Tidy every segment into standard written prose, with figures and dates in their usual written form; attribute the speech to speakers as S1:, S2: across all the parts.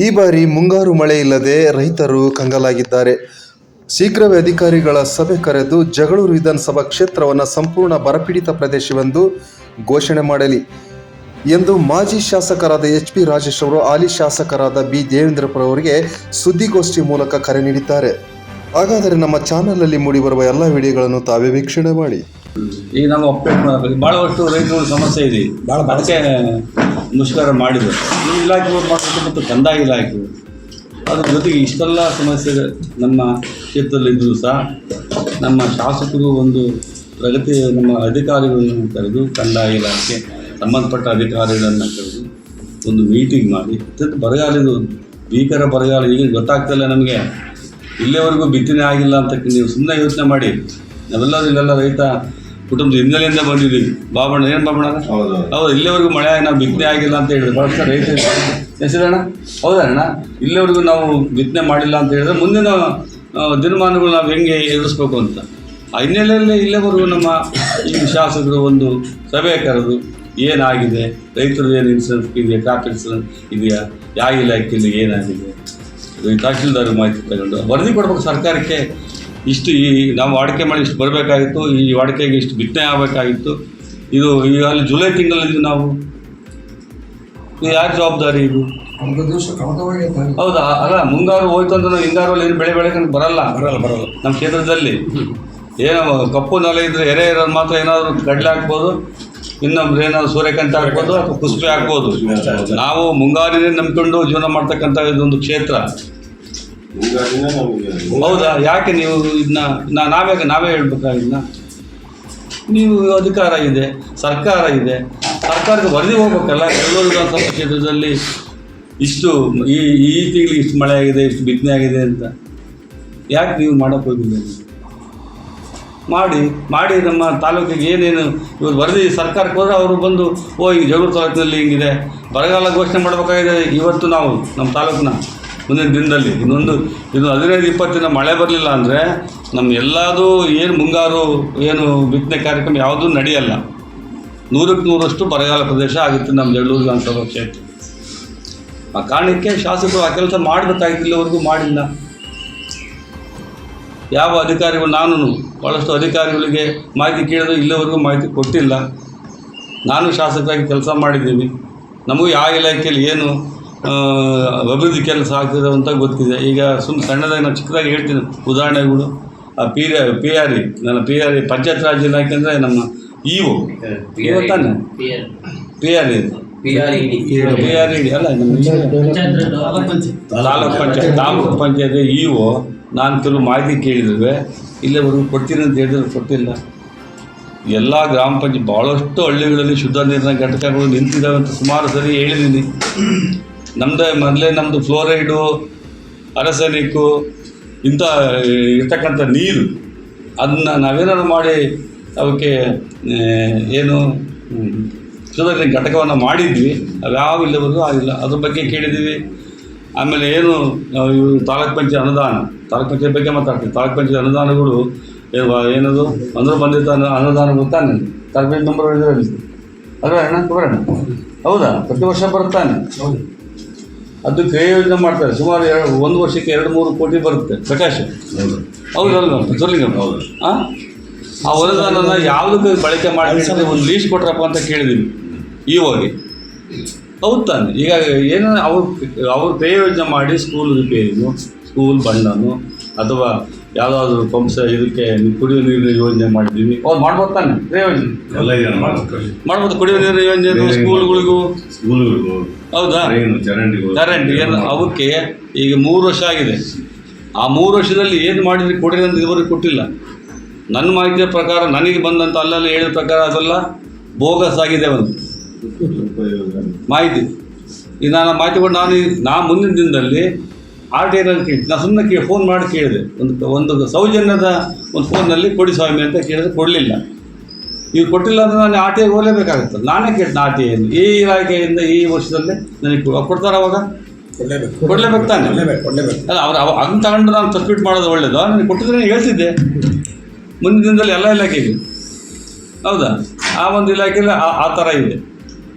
S1: ಈ ಬಾರಿ ಮುಂಗಾರು ಮಳೆ ಇಲ್ಲದೆ ರೈತರು ಕಂಗಾಲಾಗಿದ್ದಾರೆ. ಶೀಘ್ರವೇ ಅಧಿಕಾರಿಗಳ ಸಭೆ ಕರೆದು ಜಗಳೂರು ವಿಧಾನಸಭಾ ಕ್ಷೇತ್ರವನ್ನು ಸಂಪೂರ್ಣ ಬರಪೀಡಿತ ಪ್ರದೇಶವೆಂದು ಘೋಷಣೆ ಮಾಡಲಿ ಎಂದು ಮಾಜಿ ಶಾಸಕರಾದ ಎಚ್.ಪಿ. ರಾಜೇಶ್ ಅವರು ಹಾಲಿ ಶಾಸಕರಾದ ಬಿ. ದೇವೇಂದ್ರಪ್ಪರವರಿಗೆ ಸುದ್ದಿಗೋಷ್ಠಿ ಮೂಲಕ ಕರೆ ನೀಡಿದ್ದಾರೆ. ಹಾಗಾದರೆ ನಮ್ಮ ಚಾನಲಲ್ಲಿ ಮೂಡಿಬರುವ ಎಲ್ಲ ವಿಡಿಯೋಗಳನ್ನು ತಾವೇ ವೀಕ್ಷಣೆ ಮಾಡಿ.
S2: ಈಗ ನಾವು ಅಪ್ಡೇಟ್ ಮಾಡಬೇಕು. ಭಾಳಷ್ಟು ರೈತರುಗಳ ಸಮಸ್ಯೆ ಇದೆ. ಅದಕ್ಕೆ ಮುಷ್ಕರ ಮಾಡಿದರು ಈ ಇಲಾಖೆಗಳು ಮಾಡಬೇಕು ಮತ್ತು ಕಂದಾಯ ಇಲಾಖೆ. ಅದ್ರ ಜೊತೆಗೆ ಇಷ್ಟೆಲ್ಲ ಸಮಸ್ಯೆ ನಮ್ಮ ಕ್ಷೇತ್ರದಲ್ಲಿದ್ದರೂ ಸಹ ನಮ್ಮ ಶಾಸಕರು ಒಂದು ಪ್ರಗತಿ ನಮ್ಮ ಅಧಿಕಾರಿಗಳನ್ನು ಕರೆದು ಕಂದಾಯ ಇಲಾಖೆ ಸಂಬಂಧಪಟ್ಟ ಅಧಿಕಾರಿಗಳನ್ನು ಕರೆದು ಒಂದು ಮೀಟಿಂಗ್ ಮಾಡಿ ಅತ್ಯಂತ ಬರಗಾಲದ ಭೀಕರ ಬರಗಾಲ ಈಗ ಗೊತ್ತಾಗ್ತಿಲ್ಲ ನಮಗೆ. ಇಲ್ಲಿವರೆಗೂ ಬಿತ್ತನೆ ಆಗಿಲ್ಲ ಅಂತ ನೀವು ಸುಮ್ಮನೆ ಯೋಚನೆ ಮಾಡಿ. ನಾವೆಲ್ಲರೂ ಇಲ್ಲೆಲ್ಲ ರೈತ ಕುಟುಂಬದ ಹಿನ್ನೆಲೆಯಿಂದ ಬಂದಿದ್ದೀವಿ. ಬಾಬಣ್ಣ ಏನು ಬಾಬಣ್ಣ ಹೌದು, ಇಲ್ಲಿವರೆಗೂ ಮಳೆ ನಾವು ಬಿತ್ತನೆ ಆಗಿಲ್ಲ ಅಂತ ಹೇಳಿದ್ರೆ ಭಾಳ ರೈತ ಹೆಸರಣ್ಣ ಹೌದಣ್ಣ. ಇಲ್ಲಿವರೆಗೂ ನಾವು ಬಿತ್ತನೆ ಮಾಡಿಲ್ಲ ಅಂತ ಹೇಳಿದ್ರೆ ಮುಂದಿನ ದಿನಮಾನಗಳು ನಾವು ಹೆಂಗೆ ಎದುರಿಸ್ಬೇಕು ಅಂತ ಆ ಹಿನ್ನೆಲೆಯಲ್ಲಿ ಇಲ್ಲಿವರೆಗೂ ನಮ್ಮ ಈ ಶಾಸಕರು ಒಂದು ಸಭೆ ಕರೆದು ಏನಾಗಿದೆ, ರೈತರು ಏನು ಇನ್ಸೂರೆನ್ಸ್ ಇದೆಯಾ, ಕ್ರಾಪ್ ಇನ್ಸೂರೆನ್ಸ್ ಇದೆಯಾ, ಯಾವ ಇಲಾಖೆಯಲ್ಲಿ ಏನಾಗಿದೆ, ತಹಶೀಲ್ದಾರ್ ಮಾಹಿತಿ ತಗೊಂಡು ವರದಿ ಕೊಡ್ಬೇಕು ಸರ್ಕಾರಕ್ಕೆ. ಇಷ್ಟು ಈ ನಾವು ವಾಡಿಕೆ ಮಾಡಿ ಇಷ್ಟು ಬರಬೇಕಾಗಿತ್ತು, ಈ ವಾಡಿಕೆಗೆ ಇಷ್ಟು ಬಿತ್ತನೆ ಆಗಬೇಕಾಗಿತ್ತು. ಇದು ಈಗ ಅಲ್ಲಿ ಜುಲೈ ತಿಂಗಳಲ್ಲಿ ನಾವು ಯಾರು ಜವಾಬ್ದಾರಿ ಇದು? ಹೌದಾ? ಅಲ್ಲ, ಮುಂಗಾರು ಹೋಯ್ತು ಅಂತ ನಾವು ಹಿಂಗಾರಲ್ಲಿ ಏನು ಬೆಳೆ ಬೆಳೆಕೊಂಡು ಬರಲ್ಲ ನಮ್ಮ ಕ್ಷೇತ್ರದಲ್ಲಿ. ಏನೋ ಕಪ್ಪು ನೆಲ ಇದ್ದರೆ ಎರೆ ಇರೋದು ಮಾತ್ರ ಏನಾದರೂ ಕಡಲೆ ಹಾಕ್ಬೋದು, ಇನ್ನೊಬ್ರು ಏನಾದ್ರು ಸೂರ್ಯಕಾಂತಿ ಹಾಕ್ಬೋದು ಅಥವಾ ಕುಸ್ಬೆ ಹಾಕ್ಬೋದು. ನಾವು ಮುಂಗಾರಿನೇ ನಂಬಿಕೊಂಡು ಜೀವನ ಮಾಡ್ತಕ್ಕಂಥ ಇದೊಂದು ಕ್ಷೇತ್ರ. ಹೌದಾ? ಯಾಕೆ ನೀವು ಇದನ್ನ ನಾವೇ ಹೇಳ್ಬೇಕಾಗಿಲ್ಲ? ನೀವು ಅಧಿಕಾರ ಇದೆ, ಸರ್ಕಾರ ಇದೆ, ಸರ್ಕಾರಕ್ಕೆ ವರದಿ ಹೋಗ್ಬೇಕಲ್ಲ. ಎಲ್ಲರೂ ವಿಧಾನಸಭಾ ಕ್ಷೇತ್ರದಲ್ಲಿ ಇಷ್ಟು ಈ ತಿಂಗಳಿಗೆ ಇಷ್ಟು ಮಳೆ ಆಗಿದೆ, ಇಷ್ಟು ಬಿತ್ತನೆ ಆಗಿದೆ ಅಂತ ಯಾಕೆ ನೀವು ಮಾಡೋಕ್ಕೆ ಹೋಗಿಲ್ಲ? ಮಾಡಿ ನಮ್ಮ ತಾಲೂಕಿಗೆ ಏನೇನು ಇವರು ವರದಿ ಸರ್ಕಾರಕ್ಕೆ ಹೋದರೆ ಅವರು ಬಂದು ಈಗ ಜಗಳೂರು ತಾಲೂಕಿನಲ್ಲಿ ಹಿಂಗಿದೆ ಬರಗಾಲ ಘೋಷಣೆ ಮಾಡಬೇಕಾಗಿದೆ. ಇವತ್ತು ನಾವು ನಮ್ಮ ತಾಲೂಕಿನ ಮುಂದಿನ ದಿನದಲ್ಲಿ ಇನ್ನು 15-20 ದಿನ ಮಳೆ ಬರಲಿಲ್ಲ ಅಂದರೆ ನಮ್ಮ ಎಲ್ಲದೂ ಏನು ಮುಂಗಾರು ಏನು ಬಿತ್ತನೆ ಕಾರ್ಯಕ್ರಮ ಯಾವುದೂ ನಡೆಯಲ್ಲ. 100% ಬರಗಾಲ ಪ್ರದೇಶ ಆಗುತ್ತೆ ನಮ್ಮ ಜಗಳೂರು ವಿಧಾನಸಭಾ ಕ್ಷೇತ್ರ. ಆ ಕಾರಣಕ್ಕೆ ಶಾಸಕರು ಆ ಕೆಲಸ ಮಾಡಬೇಕಾಗಿತ್ತು, ಇಲ್ಲಿವರೆಗೂ ಮಾಡಿಲ್ಲ. ಯಾವ ಅಧಿಕಾರಿಗಳು, ನಾನು ಭಾಳಷ್ಟು ಅಧಿಕಾರಿಗಳಿಗೆ ಮಾಹಿತಿ ಕೇಳಿದ್ರೆ ಇಲ್ಲಿವರೆಗೂ ಮಾಹಿತಿ ಕೊಟ್ಟಿಲ್ಲ. ನಾನು ಶಾಸಕರಾಗಿ ಕೆಲಸ ಮಾಡಿದ್ದೀನಿ. ನಮಗೂ ಯಾವ ಇಲಾಖೆಯಲ್ಲಿ ಏನು ಅಭಿವೃದ್ಧಿ ಕೆಲಸ ಆಗ್ತಿದೆ ಅಂತ ಗೊತ್ತಿದೆ. ಈಗ ಸಣ್ಣದಾಗಿ ನಾನು ಚಿಕ್ಕದಾಗಿ ಹೇಳ್ತೀನಿ ಉದಾಹರಣೆಗಳು. ಆ PRE ನನ್ನ PRE ಪಂಚಾಯತ್ ರಾಜ್ ಇಲಾಖೆ ಅಂದರೆ ನಮ್ಮ ಇಒ ತಾನೆ PRE ಅಲ್ಲ, ನಮ್ಮ ತಾಲೂಕು ಪಂಚಾಯತ್ ಇಒ. ನಾನು ಕೆಲವು ಮಾಹಿತಿ ಕೇಳಿದ್ವಿ, ಇಲ್ಲಿವರೆಗೂ ಕೊಡ್ತೀನಿ ಅಂತ ಹೇಳಿದ್ರೆ ಕೊಟ್ಟಿಲ್ಲ. ಎಲ್ಲ ಗ್ರಾಮ ಪಂಚಾಯತ್ ಭಾಳಷ್ಟು ಹಳ್ಳಿಗಳಲ್ಲಿ ಶುದ್ಧ ನೀರಿನ ಘಟಕಗಳು ನಿಂತಿದ್ದಾವೆ ಅಂತ ಸುಮಾರು ಸರಿ ಹೇಳಿದ್ದೀನಿ. ನಮ್ಮದು ಫ್ಲೋರೈಡು, ಅರಸನಿಕ್ಕು ಇಂಥ ಇರ್ತಕ್ಕಂಥ ನೀರು ಅದನ್ನು ನಾವೇನಾದ್ರು ಮಾಡಿ ಅವಕ್ಕೆ ಏನು ಶುದ್ಧ ನೀರಿನ ಘಟಕವನ್ನು ಮಾಡಿದ್ವಿ. ಅವ್ಯಾವ ಇಲ್ಲಿವರೆಗೂ ಆಗಿಲ್ಲ. ಅದ್ರ ಬಗ್ಗೆ ಕೇಳಿದ್ದೀವಿ. ಆಮೇಲೆ ಏನು ಇವು ತಾಲೂಕ್ ಪಂಚಾಯತ್ ಬಗ್ಗೆ ಮಾತಾಡ್ತೀವಿ. ತಾಲೂಕ್ ಪಂಚಾಯತ್ ಅನುದಾನಗಳು ಏನದು ಅಂದ್ರೆ ಬಂದಿದ್ದ ಅನುದಾನ ಗೊತ್ತಾನೆ. ತಾಲೂಕು ನಂಬರ್ ಇದರಲ್ಲಿ ಅಲ್ವ ಅಣ್ಣ? ತಗೋಣ. ಹೌದಾ? ಪ್ರತಿ ವರ್ಷ ಬರುತ್ತಾನೆ. ಅದು ಕ್ರಿಯೆ ಯೋಜನೆ ಮಾಡ್ತಾರೆ. ಸುಮಾರು 1 ವರ್ಷಕ್ಕೆ 2-3 ಕೋಟಿ ಬರುತ್ತೆ. ಪ್ರಕಾಶ್ ಹೌದಲ್ವ? ಜೊಲ್ಲಿಂಗ ಹೌದು. ಆ ಅನುದಾನನ ಯಾವುದಕ್ಕೆ ಬಳಕೆ ಮಾಡಿ ಒಂದು ಲೀಸ್ಟ್ ಕೊಟ್ರಪ್ಪ ಅಂತ ಕೇಳಿದ್ದೀವಿ ಹೋಗಿ. ಹೌದು ತಾನೆ? ಈಗ ಏನೋ ಅವ್ರು ಕ್ರಿಯೆ ಯೋಜನೆ ಮಾಡಿ ಸ್ಕೂಲ್ ರಿಪೇರಿನು, ಸ್ಕೂಲ್ ಬಣ್ಣನು ಅಥವಾ ಯಾವುದಾದ್ರೂ ಪಂಪ್ಸ್ ಇದಕ್ಕೆ ಕುಡಿಯುವ ನೀರಿನ ಯೋಜನೆ ಮಾಡಿದ್ದೀವಿ. ಅವ್ರು ಮಾಡ್ಬೋದು ತಾನೆ? ಕ್ರಿಯೆ ಯೋಜನೆ ಮಾಡ್ಬೋದು. ಕುಡಿಯುವ ನೀರಿನ ಯೋಜನೆ ಸ್ಕೂಲ್ಗಳಿಗೂ ಹೌದಾ? ಕರೆಂಟ್ ಏನು ಅವಕ್ಕೆ ಈಗ 3 ವರ್ಷ ಆಗಿದೆ. ಆ 3 ವರ್ಷದಲ್ಲಿ ಏನು ಮಾಡಿದ್ರೆ ಕೊಡಿ ಅಂತ ಇದುವರೆಗೂ ಕೊಟ್ಟಿಲ್ಲ. ನನ್ನ ಮಾಹಿತಿಯ ಪ್ರಕಾರ, ನನಗೆ ಬಂದಂಥ ಅಲ್ಲೆಲ್ಲ ಹೇಳಿದ ಪ್ರಕಾರ ಅದೆಲ್ಲ ಬೋಗಸ್ ಆಗಿದೆ ಒಂದು ಮಾಹಿತಿ. ಈಗ ನಾನು ಮಾಹಿತಿ ಕೊಟ್ಟು ನಾನು ಮುಂದಿನ ದಿನದಲ್ಲಿ RTIನಲ್ಲಿ ಕೇಳಿದೆ. ನಾನು ಸುಮ್ಮನೆ ಫೋನ್ ಮಾಡಿ ಕೇಳಿದೆ. ಒಂದು ಸೌಜನ್ಯದ ಒಂದು ಫೋನ್ನಲ್ಲಿ ಕೊಡಿ ಸ್ವಾಮಿ ಅಂತ ಕೇಳಿದ್ರೆ ಕೊಡಲಿಲ್ಲ. ಇವ್ರು ಕೊಟ್ಟಿಲ್ಲ ಅಂದರೆ ನಾನು RTIಗೆ ಹೋಗಲೇಬೇಕಾಗುತ್ತೆ. ನಾನೇ ಕೇಳ್ತೀನಿ RTIಯಲ್ಲಿ ಈ ಇಲಾಖೆಯಿಂದ ಈ ವರ್ಷದಲ್ಲಿ ನನಗೆ ಕೊಡ್ತಾರೆ. ಅವಾಗ ಕೊಡಲೇಬೇಕು ತಾನೆ? ಅಲ್ಲ, ಅವ್ರು ಅದನ್ನು ತಗೊಂಡು ನಾನು ಸಬ್ಮಿಟ್ ಮಾಡೋದು ಒಳ್ಳೇದು. ನನಗೆ ಕೊಟ್ಟಿದ್ರೆ ಹೇಳ್ತಿದ್ದೆ. ಮುಂದಿನ ದಿನದಲ್ಲಿ ಎಲ್ಲ ಇಲಾಖೆಗೆ ಹೌದಾ? ಆ ಒಂದು ಇಲಾಖೆಯಲ್ಲಿ ಆ ಥರ ಇದೆ.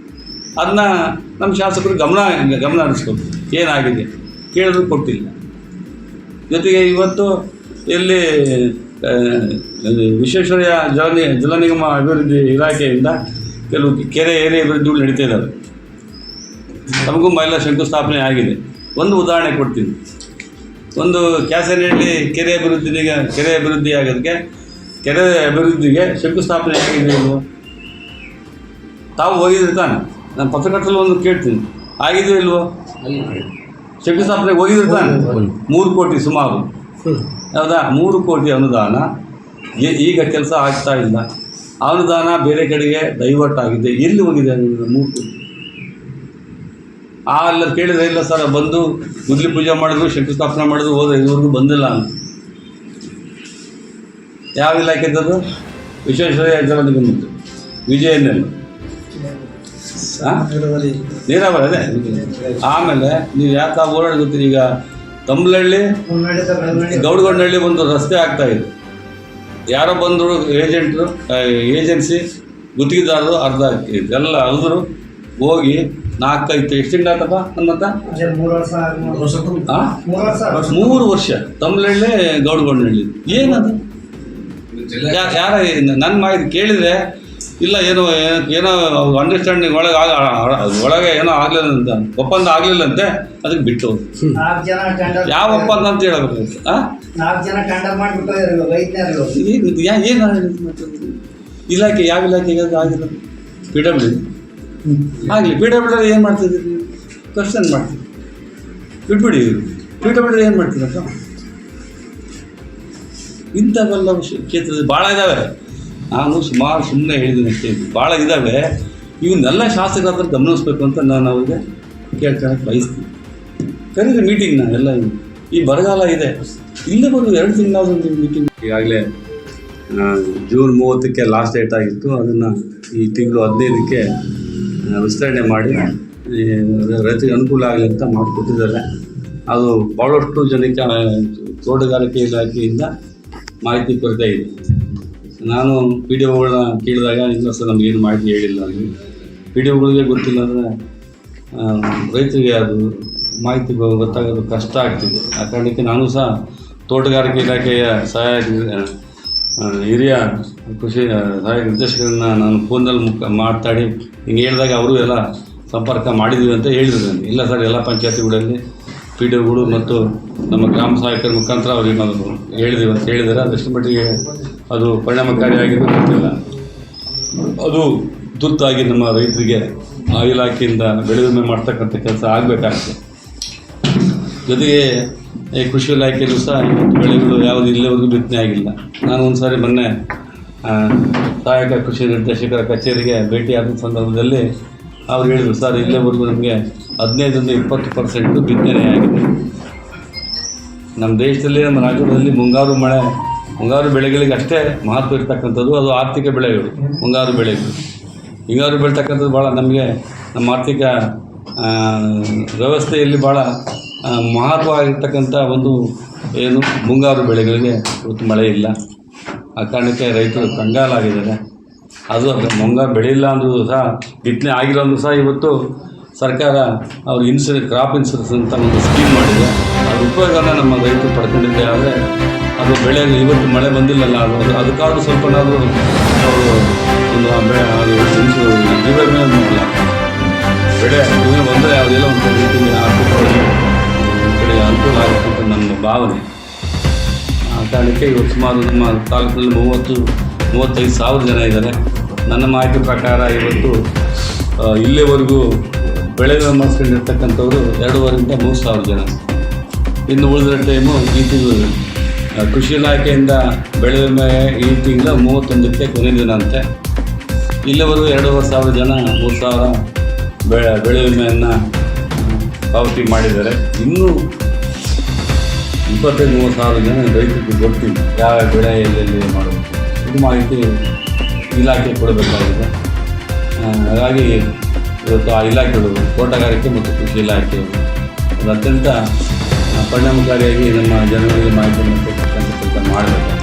S2: ಅದನ್ನ ನಮ್ಮ ಶಾಸಕರು ಗಮನ ಹರಿಸ್ಬೇಕು. ಏನಾಗಿದೆ ಕೇಳಿದ್ರು ಕೊಟ್ಟಿಲ್ಲ. ಜೊತೆಗೆ ಇವತ್ತು ಇಲ್ಲಿ ವಿಶ್ವೇಶ್ವರಯ್ಯ ಜಲ ನಿಗಮ ಅಭಿವೃದ್ಧಿ ಇಲಾಖೆಯಿಂದ ಕೆಲವು ಕೆರೆ ಏರಿಯಾ ಅಭಿವೃದ್ಧಿಗಳು ನಡೀತಾ ಇದ್ದಾವೆ. ನಮಗೂ ಮಹಿಳಾ ಶಂಕುಸ್ಥಾಪನೆ ಆಗಿದೆ. ಒಂದು ಉದಾಹರಣೆ ಕೊಡ್ತೀನಿ. ಒಂದು ಕ್ಯಾಸನಹಳ್ಳಿ ಕೆರೆ ಅಭಿವೃದ್ಧಿ ಆಗೋದಕ್ಕೆ ಕೆರೆ ಅಭಿವೃದ್ಧಿಗೆ ಶಂಕುಸ್ಥಾಪನೆ ಆಗಿದೆ ಇಲ್ವೋ? ತಾವು ಹೋಗಿದ್ರೆ ತಾನೆ, ನಾನು ಪತ್ರಕರ್ತರಲ್ಲಿ ಒಂದು ಕೇಳ್ತೀನಿ, ಆಗಿದೆಯೋ ಇಲ್ವೋ? ಶಂಕುಸ್ಥಾಪನೆಗೆ ಹೋಗಿದ್ರೆ ತಾನೆ. 3 ಕೋಟಿ ಸುಮಾರು, ಹೌದಾ? 3 ಕೋಟಿ ಅನುದಾನ ಈಗ ಕೆಲಸ ಆಗ್ತಾ ಇಲ್ಲ. ಅನುದಾನ ಬೇರೆ ಕಡೆಗೆ ಡೈವರ್ಟ್ ಆಗಿದೆ. ಎಲ್ಲಿ ಹೋಗಿದೆ 3 ಕೋಟಿ? ಎಲ್ಲ ಕೇಳಿದ್ರೆ ಇಲ್ಲ ಸರ್, ಬಂದು ಗುದ್ಲಿ ಪೂಜೆ ಮಾಡಿದ್ರು, ಶಂಕುಸ್ಥಾಪನೆ ಮಾಡಿದ್ರು, ಹೋದ್ರೆ ಇದುವರೆಗೂ ಬಂದಿಲ್ಲ ಅಂತ. ಯಾವ ಇಲಾಖೆದದು? ವಿಶ್ವೇಶ್ವರಯ್ಯ ಜಲ ನಿಗಮದ್ದು, ವಿಜಯನಲ್ಲಿ ನೀರಾವರಿ ಅದೇ. ಆಮೇಲೆ ನೀವು ಯಾಕೆ ಓಡಾಡಿ ಗೊತ್ತೀರಿ? ಈಗ ತಮ್ಮಲಹಳ್ಳಿ ಗೌಡಗೊಂಡಹಳ್ಳಿ ಒಂದು ರಸ್ತೆ ಆಗ್ತಾ ಇದೆ. ಯಾರೋ ಬಂದರು ಏಜೆನ್ಸಿ ಗುತ್ತಿಗೆದಾರರು ಅರ್ಧ ಎಲ್ಲ ಅಲ್ದರು ಹೋಗಿ 4-5 ಎಷ್ಟು ತಿಂಗಳಾತಪ್ಪ ನಮ್ಮತ್ತ 3 ವರ್ಷ ತಮ್ಮಲಹಳ್ಳಿ ಗೌಡಗೊಂಡಹಳ್ಳಿ. ಏನದು? ಯಾರ ನನ್ನ ಮಾಹಿತಿ ಕೇಳಿದರೆ ಇಲ್ಲ, ಏನೋ ಅಂಡರ್ಸ್ಟ್ಯಾಂಡಿಂಗ್ ಒಳಗೆ ಏನೋ ಆಗಲಿಲ್ಲ, ಒಪ್ಪಂದ ಆಗಲಿಲ್ಲಂತೆ, ಅದಕ್ಕೆ ಬಿಟ್ಟು. ಯಾವ ಒಪ್ಪಂದ ಅಂತ ಹೇಳಬೇಕು? ಏನು ಇಲಾಖೆ, ಯಾವ ಇಲಾಖೆಗೆ ಆಗಿಲ್ಲ? PWD ಆಗಲಿ. PWD ಏನು ಮಾಡ್ತಿದ್ದೀರಿ? ಕ್ವಶನ್ ಮಾಡ್ತೀವಿ, ಬಿಟ್ಬಿಡಿ. PWD ಏನು ಮಾಡ್ತೀರಪ್ಪ? ಇಂಥವೆಲ್ಲ ಕ್ಷೇತ್ರದಲ್ಲಿ ಭಾಳ ಇದ್ದಾವೆ. ನಾನು ಸುಮ್ಮನೆ ಹೇಳಿದ್ದೀನಿ ಅಷ್ಟೇ, ಭಾಳ ಇದ್ದಾವೆ. ಇವನ್ನೆಲ್ಲ ಶಾಸಕರ ಹತ್ರ ಗಮನಿಸ್ಬೇಕು ಅಂತ ನಾನು ಅವ್ರಿಗೆ ಕೇಳ್ಕೊಳಕ್ಕೆ ಬಯಸ್ತೀನಿ. ಕರೀರಿ ಮೀಟಿಂಗ್ನ ಎಲ್ಲ. ಈ ಬರಗಾಲ ಇದೆ, ಇಲ್ಲಿವರೆಗೂ 2 ತಿಂಗಳಾದ ಮೀಟಿಂಗ್. ಈಗಾಗಲೇ ಜೂನ್ 30ಕ್ಕೆ ಲಾಸ್ಟ್ ಡೇಟ್ ಆಗಿತ್ತು. ಅದನ್ನು ಈ ತಿಂಗಳು 15ಕ್ಕೆ ವಿಸ್ತರಣೆ ಮಾಡಿ ರೈತರಿಗೆ ಅನುಕೂಲ ಆಗಲಿ ಅಂತ ಮಾಡಿಕೊಟ್ಟಿದ್ದಾರೆ. ಅದು ಭಾಳಷ್ಟು ಜನಕ್ಕೆ ತೋಟಗಾರಿಕೆ ಇಲಾಖೆಯಿಂದ ಮಾಹಿತಿ ಕೊರತೆ ಇದೆ. ನಾನು PDOಗಳನ್ನ ಕೇಳಿದಾಗ ಇಲ್ಲ ಸರ್, ನಮಗೇನು ಮಾಹಿತಿ ಹೇಳಿಲ್ಲ. PDOಗಳಿಗೆ ಗೊತ್ತಿಲ್ಲ ಅಂದರೆ ರೈತರಿಗೆ ಅದು ಮಾಹಿತಿ ಗೊತ್ತಾಗೋದು ಕಷ್ಟ ಆಗ್ತಿದೆ. ಆ ಕಾರಣಕ್ಕೆ ನಾನು ಸಹ ತೋಟಗಾರಿಕೆ ಇಲಾಖೆಯ ಹಿರಿಯ ಕೃಷಿ ಸಹಾಯಕ ನಿರ್ದೇಶಕರನ್ನ ನಾನು ಫೋನಲ್ಲಿ ಮಾತಾಡಿ ಹಿಂಗೆ ಹೇಳಿದಾಗ ಅವರು ಎಲ್ಲ ಸಂಪರ್ಕ ಮಾಡಿದ್ವಿ ಅಂತ ಹೇಳಿದ್ರು ನನಗೆ. ಇಲ್ಲ ಸರ್, ಎಲ್ಲ ಪಂಚಾಯತಿಗಳಲ್ಲಿ PDOಗಳು ಮತ್ತು ನಮ್ಮ ಗ್ರಾಮ ಸಹಾಯಕರ ಮುಖಾಂತರ ಅವ್ರಿಗೆ ನಾವು ಹೇಳಿದ್ದೀವಿ ಅಂತ ಹೇಳಿದ್ದಾರೆ. ಅದಷ್ಟು ಮಟ್ಟಿಗೆ ಅದು ಪರಿಣಾಮಕಾರಿಯಾಗಿದ್ದು ಗೊತ್ತಿಲ್ಲ. ಅದು ತುರ್ತಾಗಿ ನಮ್ಮ ರೈತರಿಗೆ ಆ ಇಲಾಖೆಯಿಂದ ಬೆಳೆ ವಿಮೆ ಮಾಡ್ತಕ್ಕಂಥ ಕೆಲಸ ಆಗಬೇಕಾಗ್ತದೆ. ಜೊತೆಗೆ ಈ ಕೃಷಿ ಇಲಾಖೆಯಲ್ಲೂ ಸಹ ಇವತ್ತು ಬೆಳೆಗಳು ಯಾವುದು ಇಲ್ಲಿವರೆಗೂ ಬಿತ್ತನೆ ಆಗಿಲ್ಲ. ನಾನು ಒಂದು ಸಾರಿ ಮೊನ್ನೆ ಸಹಾಯಕ ಕೃಷಿ ನಿರ್ದೇಶಕರ ಕಚೇರಿಗೆ ಭೇಟಿಯಾದ ಸಂದರ್ಭದಲ್ಲಿ ಅವ್ರು ಹೇಳಿದರು, ಸರ್ ಇಲ್ಲಿವರೆಗೂ ನಮಗೆ 15-20% ಬಿತ್ತನೆ ಆಗಿದೆ. ನಮ್ಮ ದೇಶದಲ್ಲಿ, ನಮ್ಮ ರಾಜ್ಯದಲ್ಲಿ ಮುಂಗಾರು ಬೆಳೆಗಳಿಗೆ ಅಷ್ಟೇ ಮಹತ್ವ ಇರ್ತಕ್ಕಂಥದ್ದು. ಅದು ಆರ್ಥಿಕ ಬೆಳೆಗಳು, ಮುಂಗಾರು ಬೆಳೆಗಳು. ಹಿಂಗಾರು ಬೆಳೀತಕ್ಕಂಥದ್ದು ಭಾಳ ನಮಗೆ ನಮ್ಮ ಆರ್ಥಿಕ ವ್ಯವಸ್ಥೆಯಲ್ಲಿ ಭಾಳ ಮಹತ್ವ ಆಗಿರ್ತಕ್ಕಂಥ ಒಂದು ಏನು ಮುಂಗಾರು ಬೆಳೆಗಳಿಗೆ ಇವತ್ತು ಮಳೆ ಇಲ್ಲ. ಆ ಕಾರಣಕ್ಕೆ ರೈತರು ಕಂಗಾಲಾಗಿದ್ದಾರೆ. ಅದು ಮುಂಗಾರು ಬೆಳೆಯಿಲ್ಲ ಅಂದರೂ ಸಹ, ಬಿತ್ತನೆ ಆಗಿಲ್ಲ ಅಂದರೂ ಸಹ ಇವತ್ತು ಸರ್ಕಾರ ಅವ್ರು ಕ್ರಾಪ್ ಇನ್ಸೂರೆನ್ಸ್ ಅಂತ ಒಂದು ಸ್ಕೀಮ್ ಮಾಡಿದೆ. ಅದ್ರ ಉಪಯೋಗನ ನಮ್ಮ ರೈತರು ಪಡ್ಕೊಂಡಿದ್ದೆ. ಆದರೆ ಅದು ಬೆಳೆ ಇವತ್ತು ಮಳೆ ಬಂದಿಲ್ಲಲ್ಲ, ಅದಕ್ಕಾದ್ರೂ ಸ್ವಲ್ಪನಾದರೂ ಅವರು ಒಂದು ಜೀವ ವಿಮೆ ಮಾಡಲ್ಲ. ಬೆಳೆ ವಿಮೆ ಬಂದರೆ ಯಾವುದೆಲ್ಲ ಒಂದು ರೀತಿಯ ಆರ್ಥಿಕವಾಗಿ ಕಡೆ ಅನುಕೂಲ ಆಗುತ್ತೆ ಅಂತ ನಮ್ಮ ಭಾವನೆ. ಆ ಕಾರಣಕ್ಕೆ ಇವತ್ತು ಸುಮಾರು ನಮ್ಮ ತಾಲೂಕಿನಲ್ಲಿ 30-35 ಸಾವಿರ ಜನ ಇದ್ದಾರೆ. ನನ್ನ ಮಾಹಿತಿ ಪ್ರಕಾರ ಇವತ್ತು ಇಲ್ಲಿವರೆಗೂ ಬೆಳೆ ವಿಮೆ ಮಾಡಿಸ್ಕೊಂಡಿರ್ತಕ್ಕಂಥವ್ರು 2,500-3 ಸಾವಿರ ಜನ. ಇನ್ನು ಉಳಿದ ಟೈಮು ಈ ತಿಂಗಳು ಕೃಷಿ ಇಲಾಖೆಯಿಂದ ಬೆಳೆ ವಿಮೆ ಈ ತಿಂಗಳ 31ಕ್ಕೆ ಕೊನೆ ದಿನ ಅಂತೆ. ಇಲ್ಲಿವರೆಗೂ 2,500 ಜನ 3,000 ಬೆಳೆ ವಿಮೆಯನ್ನು ಪಾವತಿ ಮಾಡಿದ್ದಾರೆ. ಇನ್ನೂ 25-30 ಸಾವಿರ ಜನ ರೈತರಿಗೆ ಗೊತ್ತಿಲ್ಲ ಯಾವ ಬೆಳೆ ಎಲ್ಲೆಲ್ಲಿ ಮಾಡಬೇಕು. ಇದು ಮಾಹಿತಿ ಇಲಾಖೆ ಕೊಡಬೇಕಾಗಿದೆ. ಹಾಗಾಗಿ ಇವತ್ತು ಆ ಇಲಾಖೆಗಳು, ತೋಟಗಾರಿಕೆ ಮತ್ತು ಕೃಷಿ ಇಲಾಖೆಗಳು ಅದು ಅತ್ಯಂತ ಪರಿಣಾಮಕಾರಿಯಾಗಿ ನಮ್ಮ ಜನರಿಗೆ ಮಾಹಿತಿಯನ್ನು ಕೊಡ್ತಕ್ಕಂಥ ಕೆಲಸ ಮಾಡಬೇಕು.